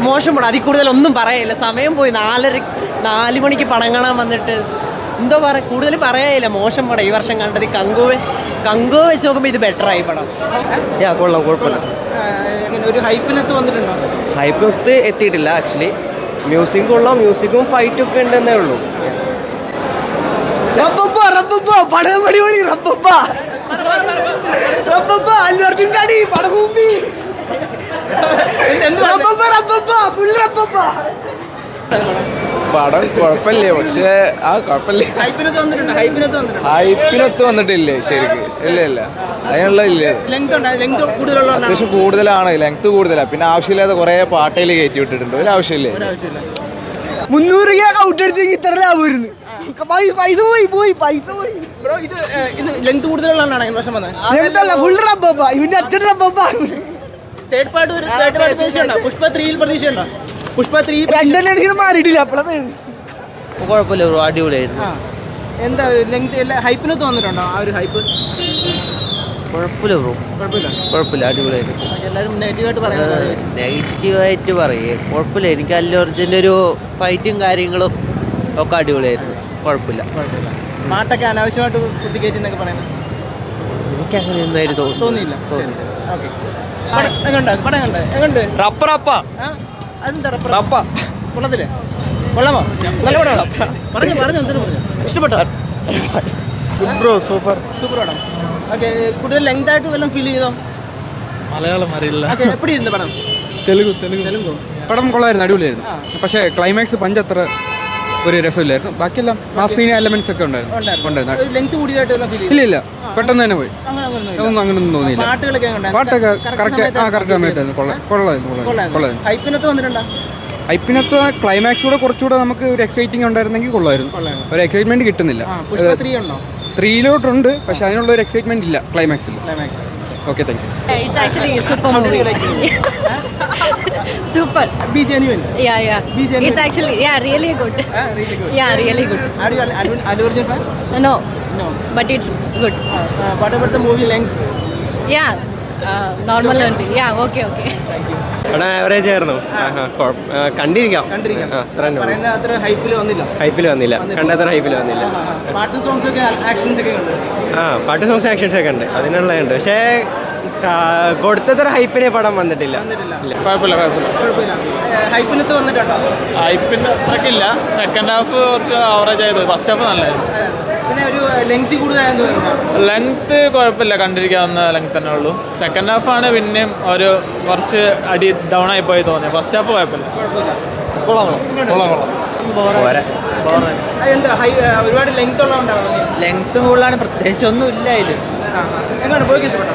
മോശം പടം. അതിൽ കൂടുതൽ ഒന്നും പറയില്ല. സമയം പോയി 4 മണിക്ക് പടം കാണാൻ വന്നിട്ട് എന്തോ കൂടുതൽ പറയാനില്ല. മോശം പടം ഈ വർഷം കണ്ടത്. കങ്കോ വെച്ച് നോക്കുമ്പോൾ ഇത് ബെറ്ററായി പടം. കൊള്ളാം, കുഴപ്പമില്ല. ഒരു ഹൈപ്പിനകത്ത് വന്നിട്ടുണ്ടോ? ഹൈപ്പിനൊത്ത് എത്തിയിട്ടില്ല ആക്ച്വലി. മ്യൂസിക് കൊള്ളാം, മ്യൂസിക്കും ഫൈറ്റും ഒക്കെ ഉണ്ടെന്നേ ഉള്ളൂ. പടം കുഴപ്പമില്ലേ, പക്ഷേ കുഴപ്പമില്ല. ഹൈപ്പിനൊത്ത് വന്നിട്ടില്ലേ ശരിക്ക്? ഇല്ല അതിനുള്ള ഇല്ല. അത്യാവശ്യം കൂടുതലാണ്, ലെങ്ത് കൂടുതലാണ്. പിന്നെ ആവശ്യമില്ലാതെ കുറെ പാട്ടയിൽ കയറ്റി വിട്ടിട്ടുണ്ട്. ഒരാവശ്യമില്ലേ? 300 ഔട്ട് അടിച്ചെങ്കിൽ ഇത്ര ലാഭമായിരുന്നു. പൈസ പോയി. ബ്രോ, ഇത് ലെങ്ത് കൂടുതലുള്ളതാണ് ഈ വർഷം വന്നത്. ഇവന്റെ അച്ഛൻ തേർഡ് പാർട്ട് പ്രതീക്ഷയുണ്ടോ? പുഷ്പ 3 പ്രതീക്ഷയുണ്ടോ? പുഷ്പ 3 രണ്ടെണ്ണം മാറിയിട്ടില്ല. അപ്പോഴത്തെ കുഴപ്പമില്ല ബ്രോ, അടിപൊളിയായിരുന്നു. എന്താ ലെങ്ത് ഹൈപ്പിനകത്ത് വന്നിട്ടുണ്ടോ? ആ ഒരു ഹൈപ്പ് കുഴപ്പമില്ല ബ്രോ, കുഴപ്പമില്ല, അടിപൊളിയായിരുന്നു. എല്ലാവരും നെഗറ്റീവായിട്ട് പറയുന്നത്. നെഗറ്റീവായിട്ട് പറയേ കുഴപ്പമില്ല. എനിക്ക് അല്ലു അർജുൻ്റെ ഒരു ഫൈറ്റും കാര്യങ്ങളും ഒക്കെ അടിപൊളിയായിരുന്നു. കുഴപ്പമില്ല. പാട്ടൊക്കെ അനാവശ്യമായിട്ട് കുത്തിക്കയറ്റി എന്നൊക്കെ പറയുന്നത് എനിക്കങ്ങനെ എന്തായാലും തോന്നിയില്ല. കൊള്ളത്തില്ലേ? കൊള്ളാമോ? ഇഷ്ടപ്പെട്ടോ? ബ്രോ സൂപ്പർ പടം. ഓക്കെ, കൂടുതൽ ലെങ്ത് ആയിട്ട് വല്ലതും ഫീൽ ചെയ്തോ? മലയാളം അറിയില്ല. എപ്പടി ഇരുന്ന് പടം? തെലുങ്കു പടം കൊള്ളായിരുന്നു, അടിപൊളിയായിരുന്നു. പക്ഷേ ക്ലൈമാക്സ് പഞ്ചത്ര ഒരു രസമില്ലായിരുന്നു. ബാക്കിയെല്ലാം ആ സീൻ എലമെന്റ്സ് ഒക്കെ ഉണ്ടായിരുന്നു. ലെങ്ത് കൂടിയതായിട്ട് വല്ലതും ഫീൽ ചെയ്തോ? ഇല്ല പെട്ടെന്ന് തന്നെ പോയി. അങ്ങനൊന്നും തോന്നിയില്ല. പാട്ടൊക്കെ കറക്റ്റ് സമയത്തായിരുന്നു. കൊള്ളായിരുന്നു. ഹൈപ്പിനകത്ത് വന്നിട്ടുണ്ടോ? ഹൈപ്പിനകത്ത് ക്ലൈമാക്സ് കുറച്ചുകൂടെ നമുക്ക് ഒരു എക്സൈറ്റിംഗ് ഉണ്ടായിരുന്നെങ്കിൽ കൊള്ളായിരുന്നു. ഒരു എക്സൈറ്റ്മെന്റ് കിട്ടുന്നില്ല. 3 പക്ഷെ അതിനുള്ള ഒരു എക്സൈറ്റ്മെന്റ് ഇല്ല ക്ലൈമാക്സിൽ. Okay, thank you. It's actually a super movie. Super. Be genuine. Yeah. Be genuine. It's actually really good. Really good. Yeah, really good. Are you Allu Arjun fan? No, No. but it's good. What about the movie length? Yeah, normal only. Yeah, okay. പടം average ആയിരുന്നു. കണ്ടിരിക്കാം. പറയുന്ന അത്ര ഹൈപ്പിൽ വന്നില്ല. കണ്ടത്ര ഹൈപ്പിൽ വന്നില്ല. പാട്ടും songs ഒക്കെ actions ഒക്കെ ഉണ്ട്. പാട്ട് സോങ്സ് ആക്ഷൻസ് ഒക്കെ ഉണ്ട്, അതിനുള്ളതുണ്ട്. പക്ഷേ കൊടുത്തത്ര ഹൈപ്പിനെ പടം വന്നിട്ടില്ല. കുഴപ്പമില്ല. ഹൈപ്പിനകത്ത് വന്നിട്ടുണ്ടോ? ഹൈപ്പിന്റെ അത്രക്കില്ല. സെക്കൻഡ് ഹാഫ് കുറച്ച് ആവറേജ് ആയത്. ഫസ്റ്റ് ഹാഫ് നല്ലതായിരുന്നു. പിന്നെ ഒരു ലെങ്ത് കൂടുതലായെന്ന് തോന്നുന്നു. ലെങ്ത് കുഴപ്പമില്ല, കണ്ടിരിക്കാവുന്ന ലെങ്ത് തന്നെ ഉള്ളൂ. സെക്കൻഡ് ഹാഫാണ് പിന്നെയും ഒരു കുറച്ച് ഡൗൺ ആയി പോയി തോന്നിയത്. ഫസ്റ്റ് ഹാഫ് കുഴപ്പമില്ല. എന്താ ഒരുപാട് ലെങ്ത് ഉള്ളതുകൊണ്ടാണ്? ലെങ്ത് കൂടുതലാണ്, പ്രത്യേകിച്ച് ഒന്നും ഇല്ല അതിൽ. എങ്ങനെ പോയി ഇഷ്ടപ്പെട്ടോ?